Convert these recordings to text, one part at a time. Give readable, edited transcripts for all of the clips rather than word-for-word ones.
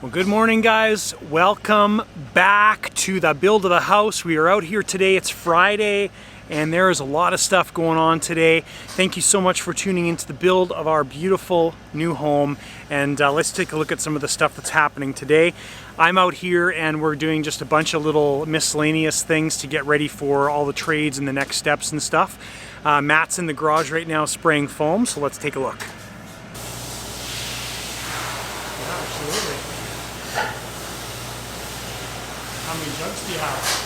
Well, good morning, guys. Welcome back to the build of the house. We are out here today. It's Friday and there is a lot of stuff going on today. Thank you so much for tuning into the build of our beautiful new home, and let's take a look at some of the stuff that's happening today. I'm out here and we're doing just a bunch of little miscellaneous things to get ready for all the trades and the next steps and stuff. Matt's in the garage right now spraying foam, so let's take a look. Absolutely. How many jugs do you have?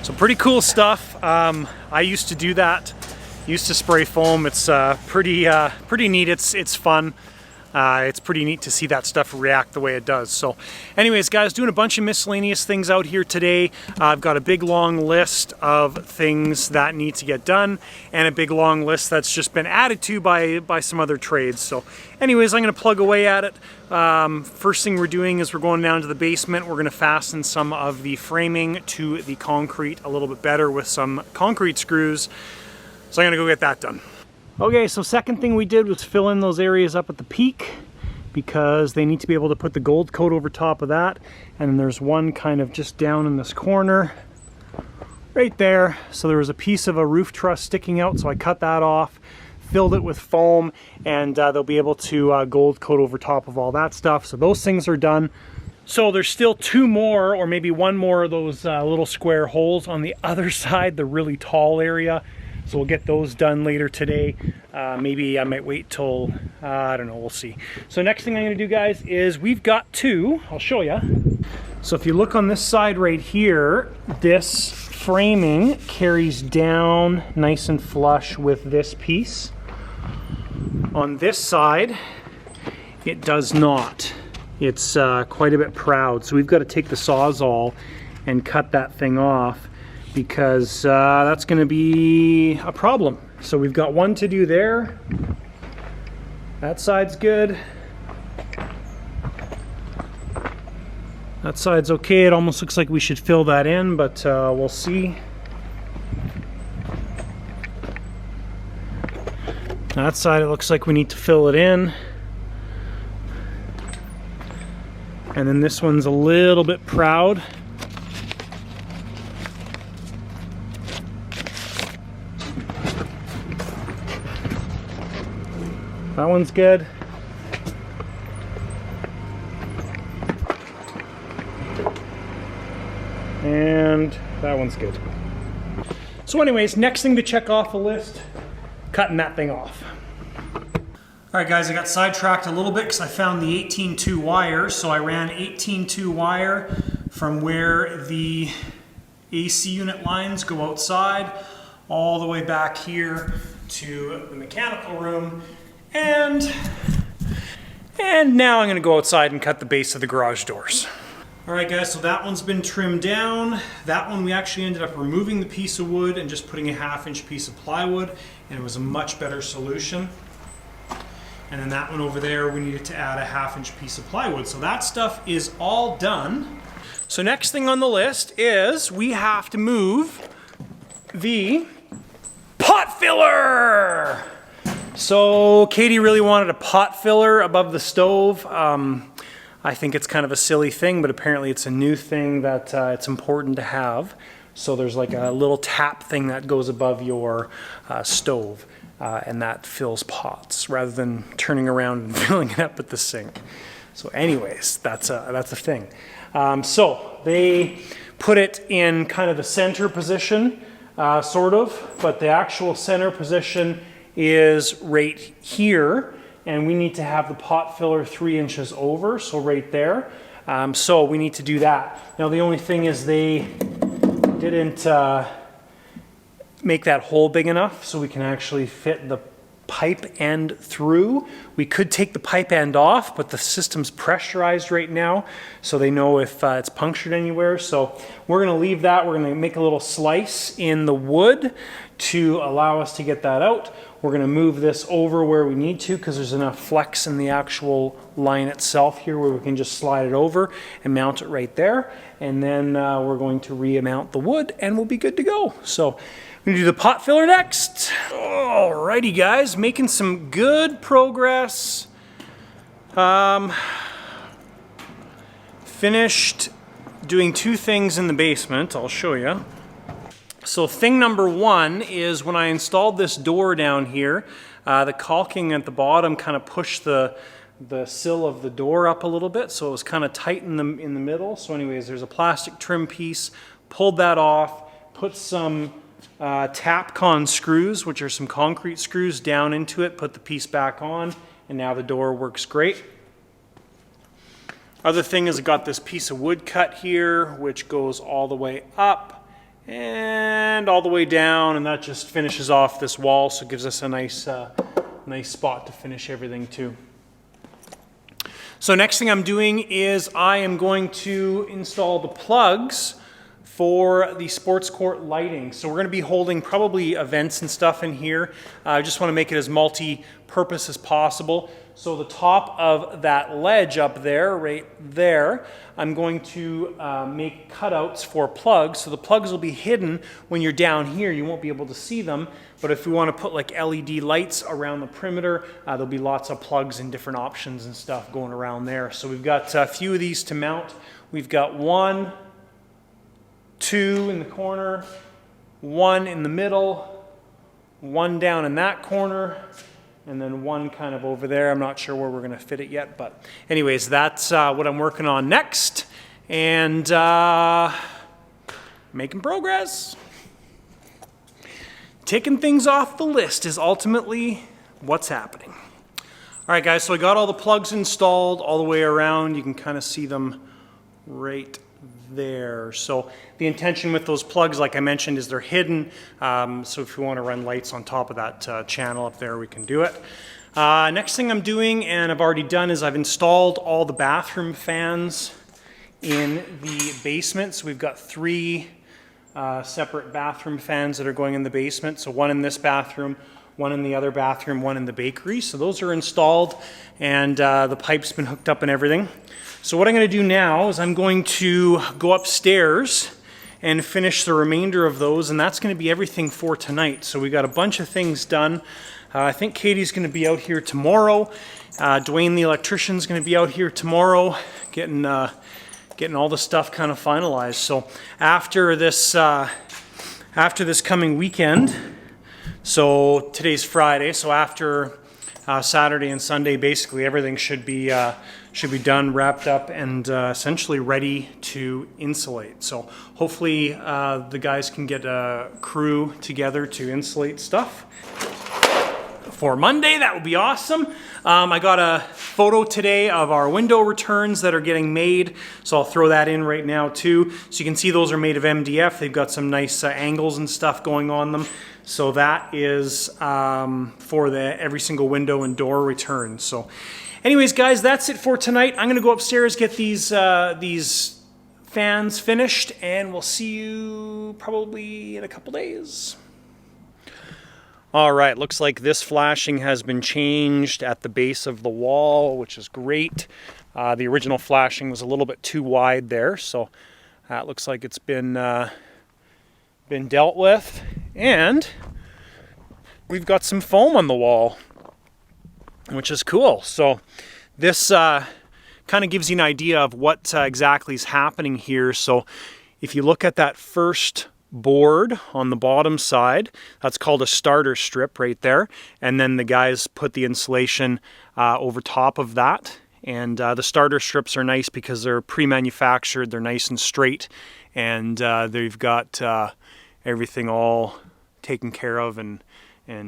So pretty cool stuff. I used to do that. Used to spray foam. It's pretty neat. It's fun. It's pretty neat to see that stuff react the way it does. So anyways, guys, doing a bunch of miscellaneous things out here today. I've got a big long list of things that need to get done and a big long list that's just been added to by some other trades. So anyways, I'm going to plug away at it. First thing we're doing is we're going down to the basement. We're going to fasten some of the framing to the concrete a little bit better with some concrete screws. So I'm going to go get that done. Okay, so second thing we did was fill in those areas up at the peak because they need to be able to put the gold coat over top of that. And then there's one kind of just down in this corner right there. So there was a piece of a roof truss sticking out, so I cut that off, filled it with foam, and they'll be able to gold coat over top of all that stuff. So those things are done. So there's still two more, or maybe one more of those little square holes on the other side, the really tall area. So we'll get those done later today. Maybe I might wait till, I don't know, we'll see. So next thing I'm gonna do, guys, is we've got I'll show you. So if you look on this side right here, this framing carries down nice and flush with this piece. On this side, it does not. It's quite a bit proud. So we've got to take the Sawzall and cut that thing off, because that's going to be a problem. So we've got one to do there. That side's good. That side's okay. It almost looks like we should fill that in, but we'll see. That side, it looks like we need to fill it in. And then this one's a little bit proud. That one's good. And that one's good. So anyways, next thing to check off the list, cutting that thing off. All right, guys, I got sidetracked a little bit because I found the 18-2 wire. So I ran 18-2 wire from where the AC unit lines go outside all the way back here to the mechanical room. And now I'm going to go outside and cut the base of the garage doors. All right, guys, so that one's been trimmed down. That one we actually ended up removing the piece of wood and just putting a 1/2-inch piece of plywood, and it was a much better solution. And then that one over there, we needed to add a 1/2-inch piece of plywood. So that stuff is all done. So next thing on the list is we have to move the pot filler. So Katie really wanted a pot filler above the stove. I think it's kind of a silly thing, but apparently it's a new thing that it's important to have. So there's like a little tap thing that goes above your stove, and that fills pots rather than turning around and filling it up at the sink. So anyways, that's a thing. So they put it in kind of the center position, sort of, but the actual center position is right here, and we need to have the pot filler 3 inches over, so right there. So we need to do that. Now the only thing is they didn't make that hole big enough so we can actually fit the pipe end through. We could take the pipe end off, but the system's pressurized right now, so they know if it's punctured anywhere. So we're gonna leave that. We're gonna make a little slice in the wood to allow us to get that out. We're going to move this over where we need to because there's enough flex in the actual line itself here where we can just slide it over and mount it right there. And then we're going to remount the wood and we'll be good to go. So we're going to do the pot filler next. Alrighty guys, making some good progress. Finished doing two things in the basement. I'll show you. So thing number one is when I installed this door down here, the caulking at the bottom kind of pushed the sill of the door up a little bit, so it was kind of tight in the middle. So anyways, there's a plastic trim piece, pulled that off, put some Tapcon screws, which are some concrete screws, down into it, put the piece back on, and now the door works great. Other thing is I got this piece of wood cut here, which goes all the way up and all the way down, and that just finishes off this wall, so it gives us a nice spot to finish everything too. So next thing I'm doing is I am going to install the plugs for the sports court lighting. So we're going to be holding probably events and stuff in here. I just want to make it as multi-purpose as possible. So the top of that ledge up there, right there, I'm going to make cutouts for plugs. So the plugs will be hidden when you're down here. You won't be able to see them. But if we want to put like LED lights around the perimeter, there'll be lots of plugs and different options and stuff going around there. So we've got a few of these to mount. We've got 1, 2 in the corner, 1 in the middle, 1 down in that corner, and then 1 kind of over there. I'm not sure where we're going to fit it yet, but anyways, that's what I'm working on next, and making progress. Taking things off the list is ultimately what's happening. All right, guys, so I got all the plugs installed all the way around. You can kind of see them right there. So the intention with those plugs, like I mentioned, is they're hidden. So if you want to run lights on top of that channel up there, we can do it. Next thing I'm doing, and I've already done, is I've installed all the bathroom fans in the basement. So we've got 3 separate bathroom fans that are going in the basement. So 1 in this bathroom, 1 in the other bathroom, 1 in the bakery. So those are installed, and the pipe's been hooked up and everything. So what I'm going to do now is I'm going to go upstairs and finish the remainder of those, and that's going to be everything for tonight. So we got a bunch of things done. I think Katie's going to be out here tomorrow. Dwayne the electrician's going to be out here tomorrow, getting all the stuff kind of finalized. So after this coming weekend, so today's Friday, so after Saturday and Sunday, basically everything should be done, wrapped up, and essentially ready to insulate. So hopefully the guys can get a crew together to insulate stuff for Monday. That would be awesome. I got a photo today of our window returns that are getting made, so I'll throw that in right now too. So you can see those are made of MDF. They've got some nice angles and stuff going on them. So that is for every single window and door return. So anyways, guys, that's it for tonight. I'm going to go upstairs, get these fans finished, and we'll see you probably in a couple days. All right, looks like this flashing has been changed at the base of the wall, which is great. The original flashing was a little bit too wide there, so that looks like it's been dealt with. And we've got some foam on the wall, which is cool. So this kind of gives you an idea of what exactly is happening here. So if you look at that first board on the bottom side, that's called a starter strip right there, and then the guys put the insulation over top of that. And the starter strips are nice because they're pre-manufactured, they're nice and straight, and they've got everything all taken care of and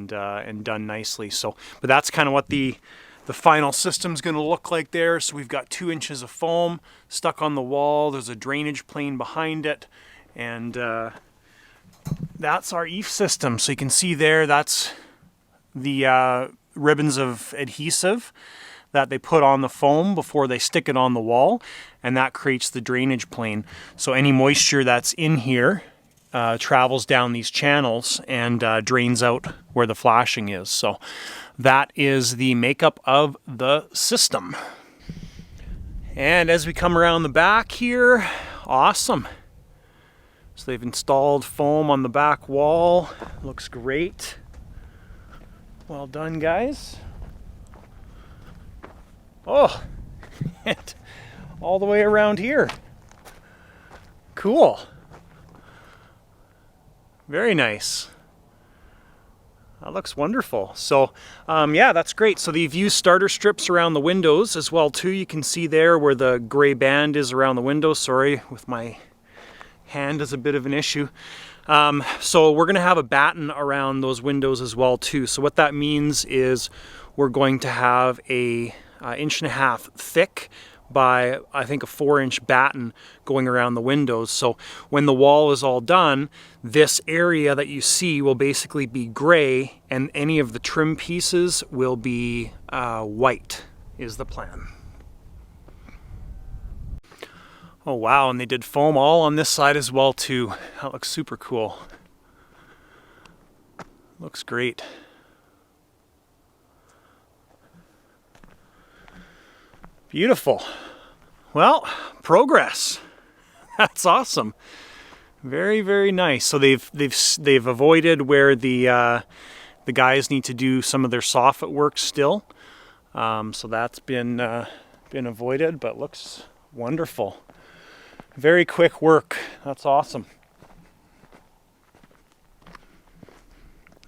done nicely. So, but that's kind of what the final system's going to look like there. So we've got 2 inches of foam stuck on the wall. There's a drainage plane behind it, and that's our EIFS system. So you can see there, that's the ribbons of adhesive that they put on the foam before they stick it on the wall, and that creates the drainage plane. So any moisture that's in here travels down these channels and drains out where the flashing is. So that is the makeup of the system. And as we come around the back here, awesome. So they've installed foam on the back wall. Looks great. Well done, guys. Oh, and all the way around here. Cool. Very nice. That looks wonderful. So yeah, that's great. So they've used starter strips around the windows as well too. You can see there where the gray band is around the window. Sorry, with my hand is a bit of an issue. So we're going to have a batten around those windows as well too. So what that means is we're going to have a 1.5 inch thick by I think a 4-inch batten going around the windows. So when the wall is all done, this area that you see will basically be gray and any of the trim pieces will be white is the plan. Oh wow, and they did foam all on this side as well too. That looks super cool. Looks great. Beautiful. Well, progress. That's awesome. Very, very nice. So they've avoided where the guys need to do some of their soffit work still. So that's been avoided, but looks wonderful. Very quick work. That's awesome.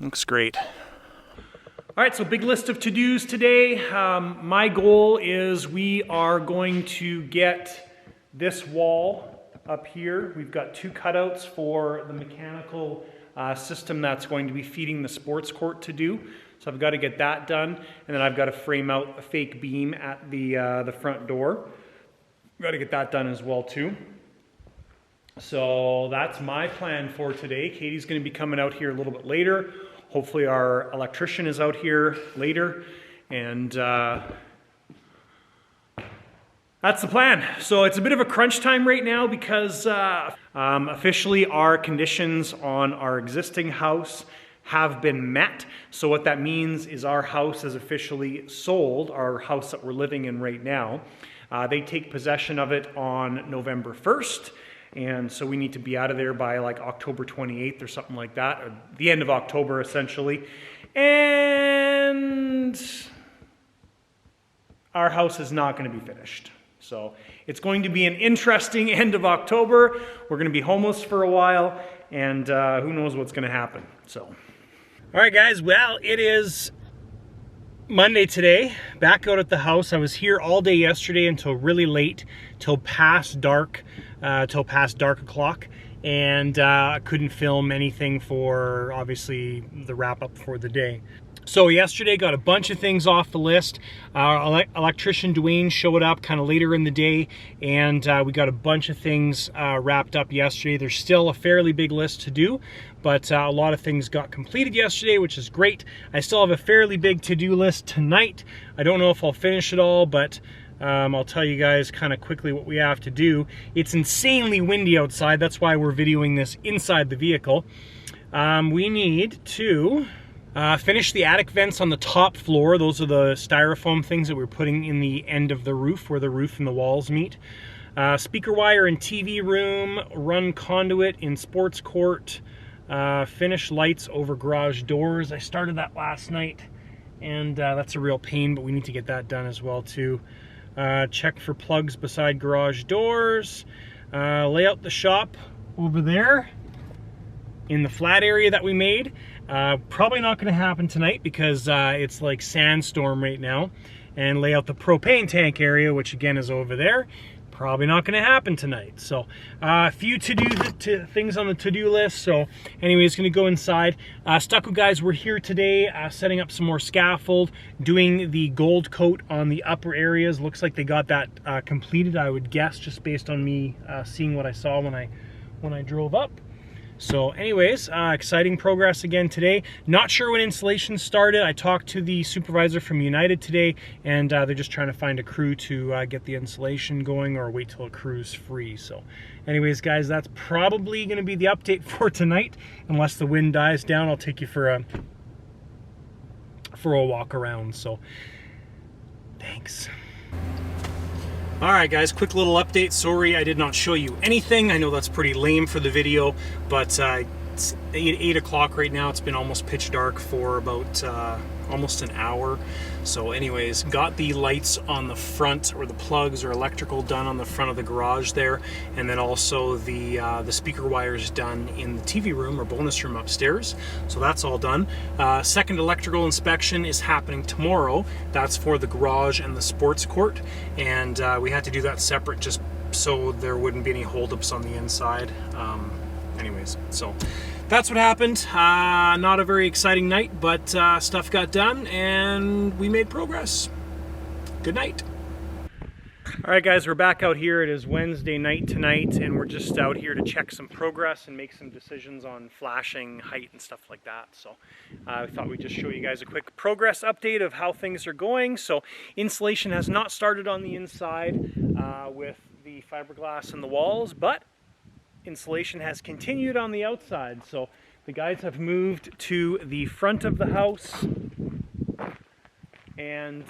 Looks great. All right, so big list of to-dos today. My goal is we are going to get this wall up here. We've got 2 cutouts for the mechanical system that's going to be feeding the sports court to do. So I've got to get that done, and then I've got to frame out a fake beam at the front door. I've got to get that done as well too. So that's my plan for today. Katie's going to be coming out here a little bit later. Hopefully our electrician is out here later, and that's the plan. So it's a bit of a crunch time right now because officially our conditions on our existing house have been met. So what that means is our house is officially sold, our house that we're living in right now. They take possession of it on November 1st. And so we need to be out of there by like October 28th or something like that, or the end of October essentially. And our house is not going to be finished. So it's going to be an interesting end of October. We're going to be homeless for a while, and who knows what's going to happen. So, all right guys, well, it is Monday today, back out at the house. I was here all day yesterday until really late, till past dark o'clock, and couldn't film anything for obviously the wrap up for the day. So yesterday got a bunch of things off the list. Our electrician Dwayne showed up kind of later in the day, and we got a bunch of things wrapped up yesterday. There's still a fairly big list to do, but a lot of things got completed yesterday, which is great. I still have a fairly big to-do list tonight. I don't know if I'll finish it all, but I'll tell you guys kind of quickly what we have to do. It's insanely windy outside. That's why we're videoing this inside the vehicle. We need to finish the attic vents on the top floor. Those are the styrofoam things that we're putting in the end of the roof where the roof and the walls meet. Speaker wire in TV room, run conduit in sports court, finish lights over garage doors. I started that last night, and that's a real pain, but we need to get that done as well too. Check for plugs beside garage doors. Lay out the shop over there in the flat area that we made. Probably not going to happen tonight because it's like sandstorm right now. And lay out the propane tank area, which again is over there. Probably not going to happen tonight. So a few things on the to-do list. So anyways, going to go inside. Stucco guys, we're here today setting up some more scaffold, doing the gold coat on the upper areas. Looks like they got that completed, I would guess, just based on me seeing what I saw when I drove up. So anyways, exciting progress again today. Not sure when installation started. I talked to the supervisor from United today, and they're just trying to find a crew to get the installation going or wait till a crew's free. So anyways, guys, that's probably going to be the update for tonight. Unless the wind dies down, I'll take you for a walk around. So thanks. Alright guys, quick little update. Sorry I did not show you anything. I know that's pretty lame for the video, but it's 8 o'clock right now. It's been almost pitch dark for about almost an hour. So anyways, got the lights on the front, or the plugs or electrical done on the front of the garage there, and then also the speaker wires done in the TV room or bonus room upstairs. So that's all done. Second electrical inspection is happening tomorrow. That's for the garage and the sports court, and we had to do that separate just so there wouldn't be any holdups on the inside. Anyways, so that's what happened. Not a very exciting night, but stuff got done and we made progress. Good night. All right guys, we're back out here. It is Wednesday night tonight, and we're just out here to check some progress and make some decisions on flashing height and stuff like that. So I thought we'd just show you guys a quick progress update of how things are going. So insulation has not started on the inside with the fiberglass in the walls, but insulation has continued on the outside. So the guys have moved to the front of the house, and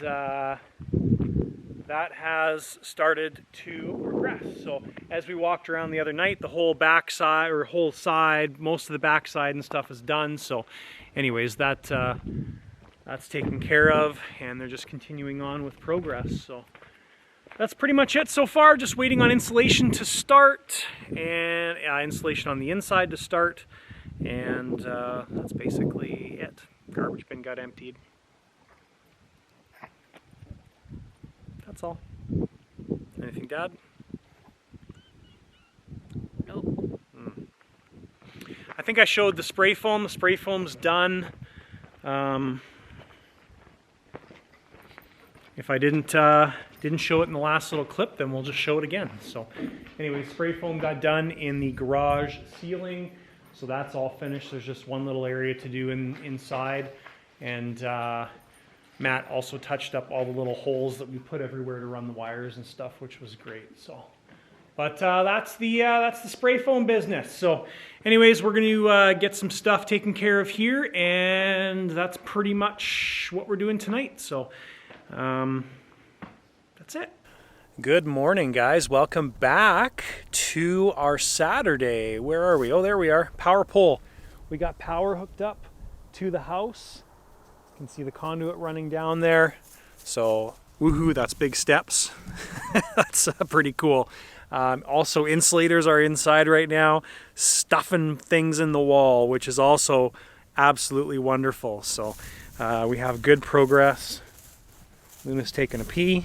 that has started to progress. So as we walked around the other night, the whole back side, or whole side, most of the back side and stuff is done. So anyways, that's taken care of, and they're just continuing on with progress. So that's pretty much it so far. Just waiting on insulation to start, and insulation on the inside to start, and that's basically it. Garbage bin got emptied. That's all. Anything, Dad? Nope. I think I showed the spray foam. The spray foam's done. If I didn't show it in the last little clip, then we'll just show it again. So anyway, spray foam got done in the garage ceiling, so that's all finished. There's just one little area to do inside, and Matt also touched up all the little holes that we put everywhere to run the wires and stuff, which was great. So, but that's the spray foam business. So anyways, we're going to get some stuff taken care of here, and that's pretty much what we're doing tonight. So that's it. Good morning, guys. Welcome back to our Saturday. Where are we? Oh, there we are. Power pole. We got power hooked up to the house. You can see the conduit running down there. So, woohoo, that's big steps. That's pretty cool. Also, insulators are inside right now, stuffing things in the wall, which is also absolutely wonderful. So, we have good progress. Luna's taking a pee.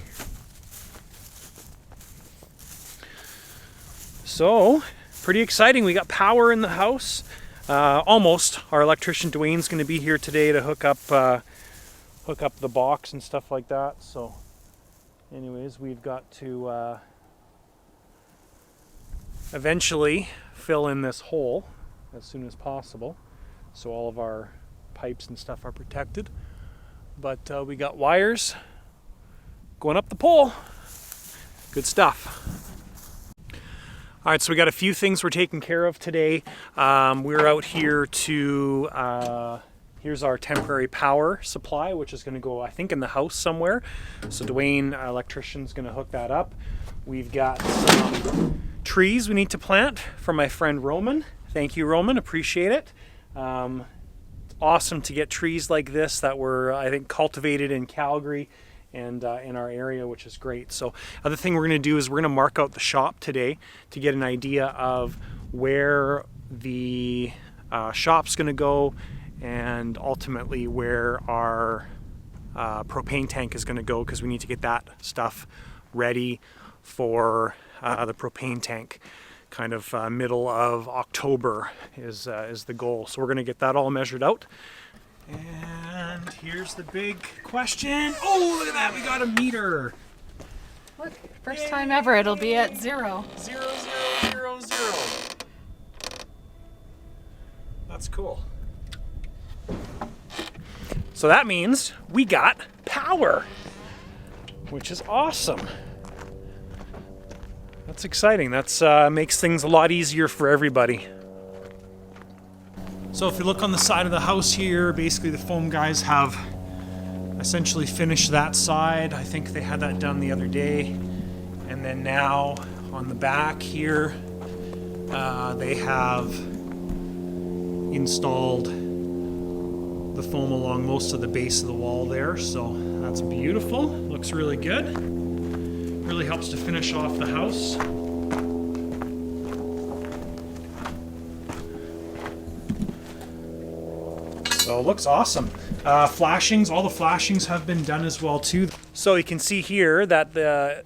So, pretty exciting. We got power in the house. Almost. Our electrician Dwayne's going to be here today to hook up the box and stuff like that. So, anyways, we've got to eventually fill in this hole as soon as possible, so all of our pipes and stuff are protected. But we got wires going up the pole. Good stuff. All right, so we got a few things we're taking care of today. We're out here to, here's our temporary power supply, which is going to go, I think, in the house somewhere. So Dwayne, our electrician's going to hook that up. We've got some trees we need to plant for my friend Roman. Thank you, Roman. Appreciate it. It's awesome to get trees like this that were, I think, cultivated in Calgary and in our area, which is great. So other thing we're going to do is we're going to mark out the shop today to get an idea of where the shop's going to go, and ultimately where our propane tank is going to go, because we need to get that stuff ready for the propane tank. Kind of middle of October is the goal. So we're going to get that all measured out. And here's the big question. Oh, look at that. We got a meter. Look, first time ever it'll be at 0. 0, 0, 0, 0. that's cool. So that means we got power, which is awesome. That's exciting. That's makes things a lot easier for everybody. So if you look on the side of the house here, basically the foam guys have essentially finished that side. I think they had that done the other day. And then now on the back here, they have installed the foam along most of the base of the wall there. So that's beautiful. Looks really good. Really helps to finish off the house. So it looks awesome. Flashings, all the flashings have been done as well too. So you can see here that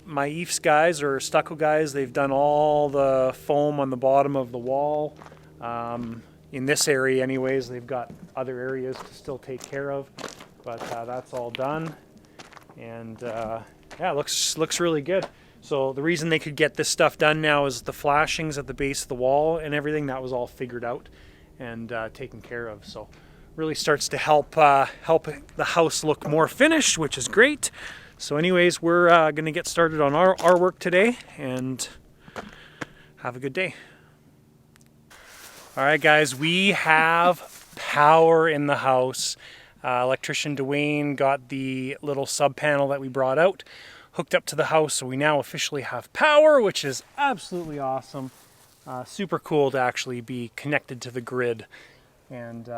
my EIFS guys or stucco guys, they've done all the foam on the bottom of the wall. In this area anyways, they've got other areas to still take care of, but that's all done. And yeah, it looks really good. So the reason they could get this stuff done now is the flashings at the base of the wall and everything, that was all figured out and taken care of. So really starts to help the house look more finished, which is great. So anyways, we're gonna get started on our work today and have a good day. All right guys, we have power in the house. Electrician Dwayne got the little sub panel that we brought out hooked up to the house, so we now officially have power, which is absolutely awesome. Super cool to actually be connected to the grid. And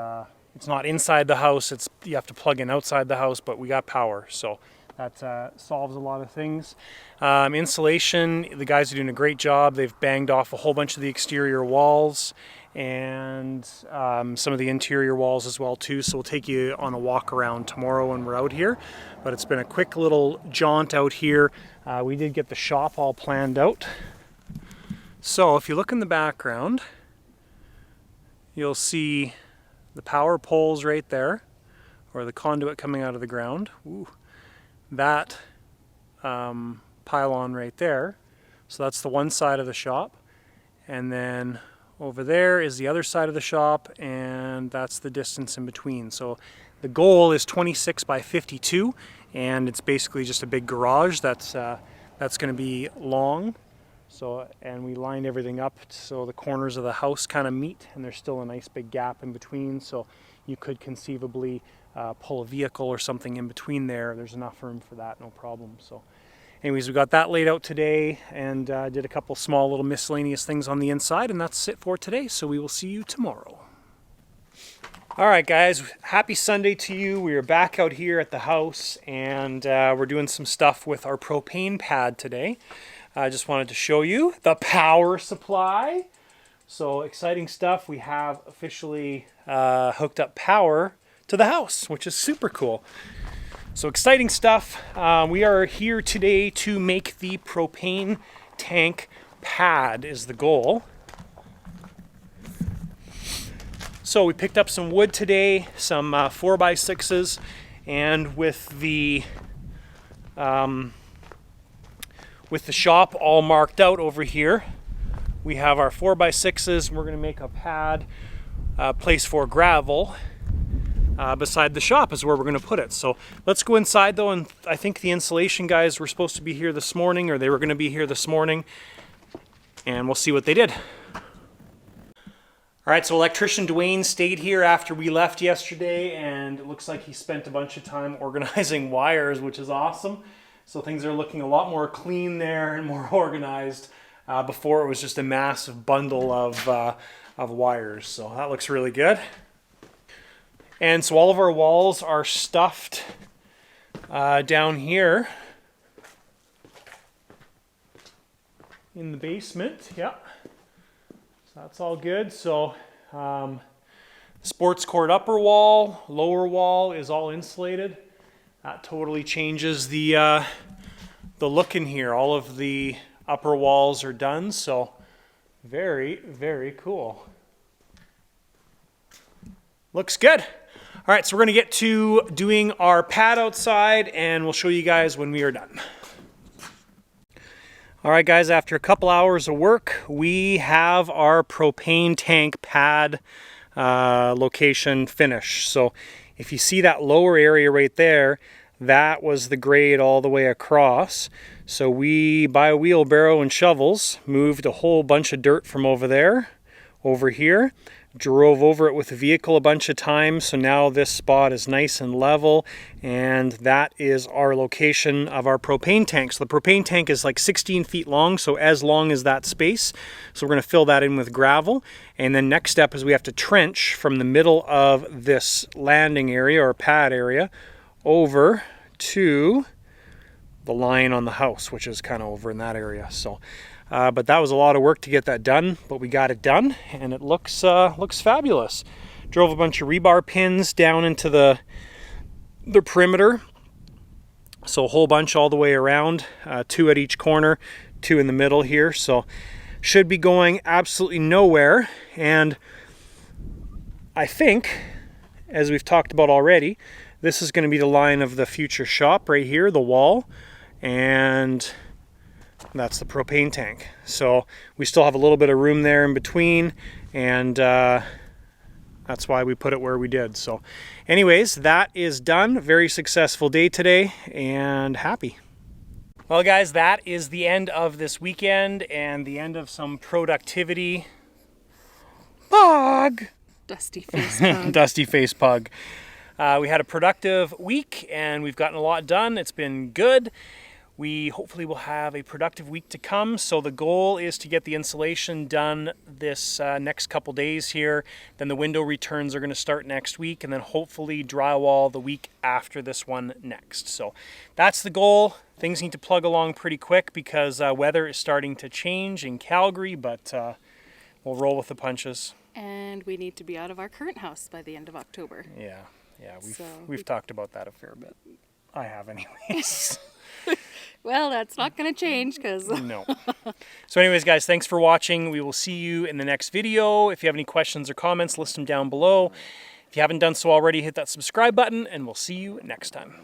it's not inside the house, you have to plug in outside the house, but we got power, so that solves a lot of things. Insulation, the guys are doing a great job. They've banged off a whole bunch of the exterior walls and some of the interior walls as well too, so we'll take you on a walk around tomorrow when we're out here. But it's been a quick little jaunt out here. We did get the shop all planned out. So if you look in the background, you'll see the power poles right there, or the conduit coming out of the ground. Ooh. That pylon right there. So that's the one side of the shop. And then over there is the other side of the shop, and that's the distance in between. So the goal is 26 by 52, and it's basically just a big garage that's going to be long. So, and we lined everything up so the corners of the house kind of meet, and there's still a nice big gap in between, so you could conceivably pull a vehicle or something in between there. There's enough room for that, no problem. So anyways, we got that laid out today and did a couple small little miscellaneous things on the inside, and that's it for today. So we will see you tomorrow. All right, guys, happy Sunday to you. We are back out here at the house, and we're doing some stuff with our propane pad today. I just wanted to show you the power supply. So exciting stuff. We have officially hooked up power to the house, which is super cool. So exciting stuff. We are here today to make the propane tank pad is the goal. So we picked up some wood today, some 4x6s, and with the shop all marked out over here, we have our 4x6s. We're going to make a pad, place for gravel. Beside the shop is where we're going to put it. So let's go inside though, and I think the insulation guys were supposed to be here this morning, or they were going to be here this morning, and we'll see what they did. All right, so electrician Dwayne stayed here after we left yesterday, and it looks like he spent a bunch of time organizing wires, which is awesome. So things are looking a lot more clean there and more organized. Before it was just a massive bundle of wires, so that looks really good. And so all of our walls are stuffed down here in the basement. Yeah, so that's all good. So sports court upper wall, lower wall is all insulated. That totally changes the look in here. All of the upper walls are done, so very, very cool. Looks good. All right, so we're gonna get to doing our pad outside, and we'll show you guys when we are done. All right, guys, after a couple hours of work, we have our propane tank pad location finish. So if you see that lower area right there, that was the grade all the way across. So we, by wheelbarrow and shovels, moved a whole bunch of dirt from over there, over here, drove over it with the vehicle a bunch of times. So now this spot is nice and level, and that is our location of our propane tank. So the propane tank is like 16 feet long, so as long as that space. So we're going to fill that in with gravel, and then next step is we have to trench from the middle of this landing area or pad area over to the line on the house, which is kind of over in that area. So but that was a lot of work to get that done, but we got it done, and it looks fabulous. Drove a bunch of rebar pins down into the perimeter, so a whole bunch all the way around, 2 at each corner, 2 in the middle here. So should be going absolutely nowhere. And I think, as we've talked about already, this is going to be the line of the future shop right here, the wall, and that's the propane tank. So we still have a little bit of room there in between, and that's why we put it where we did. So anyways, that is done. Very successful day today, and happy. Well guys, that is the end of this weekend and the end of some productivity. Pug! Dusty face pug. Dusty face pug. We had a productive week and we've gotten a lot done. It's been good. We hopefully will have a productive week to come. So the goal is to get the insulation done this next couple days here. Then the window returns are going to start next week, and then hopefully drywall the week after this one next. So that's the goal. Things need to plug along pretty quick because weather is starting to change in Calgary, but we'll roll with the punches. And we need to be out of our current house by the end of October. Yeah, we've talked about that a fair bit. I have anyways. Well, that's not going to change because... No. So anyways, guys, thanks for watching. We will see you in the next video. If you have any questions or comments, list them down below. If you haven't done so already, hit that subscribe button, and we'll see you next time.